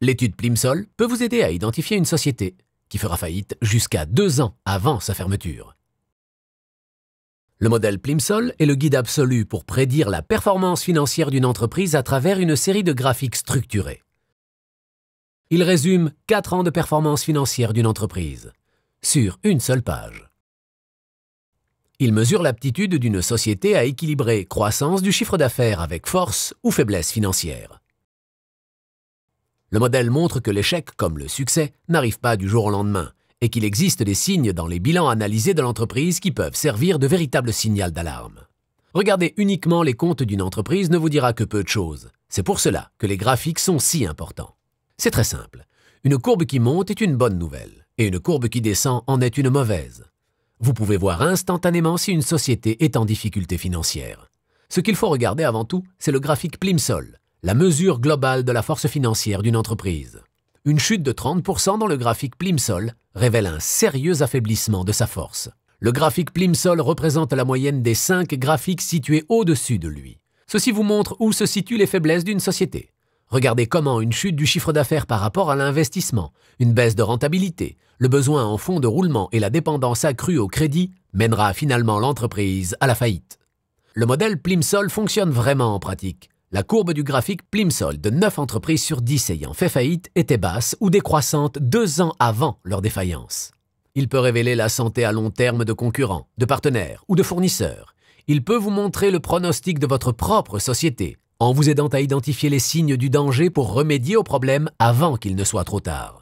L'étude Plimsoll peut vous aider à identifier une société qui fera faillite jusqu'à 2 ans avant sa fermeture. Le modèle Plimsoll est le guide absolu pour prédire la performance financière d'une entreprise à travers une série de graphiques structurés. Il résume 4 ans de performance financière d'une entreprise sur une seule page. Il mesure l'aptitude d'une société à équilibrer croissance du chiffre d'affaires avec force ou faiblesse financière. Le modèle montre que l'échec comme le succès n'arrive pas du jour au lendemain et qu'il existe des signes dans les bilans analysés de l'entreprise qui peuvent servir de véritables signaux d'alarme. Regarder uniquement les comptes d'une entreprise ne vous dira que peu de choses. C'est pour cela que les graphiques sont si importants. C'est très simple. Une courbe qui monte est une bonne nouvelle et une courbe qui descend en est une mauvaise. Vous pouvez voir instantanément si une société est en difficulté financière. Ce qu'il faut regarder avant tout, c'est le graphique Plimsoll, la mesure globale de la force financière d'une entreprise. Une chute de 30% dans le graphique Plimsoll révèle un sérieux affaiblissement de sa force. Le graphique Plimsoll représente la moyenne des 5 graphiques situés au-dessus de lui. Ceci vous montre où se situent les faiblesses d'une société. Regardez comment une chute du chiffre d'affaires par rapport à l'investissement, une baisse de rentabilité, le besoin en fonds de roulement et la dépendance accrue au crédit mènera finalement l'entreprise à la faillite. Le modèle Plimsoll fonctionne vraiment en pratique. La courbe du graphique Plimsoll de 9 entreprises sur 10 ayant fait faillite était basse ou décroissante 2 ans avant leur défaillance. Il peut révéler la santé à long terme de concurrents, de partenaires ou de fournisseurs. Il peut vous montrer le pronostic de votre propre société en vous aidant à identifier les signes du danger pour remédier au problème avant qu'il ne soit trop tard.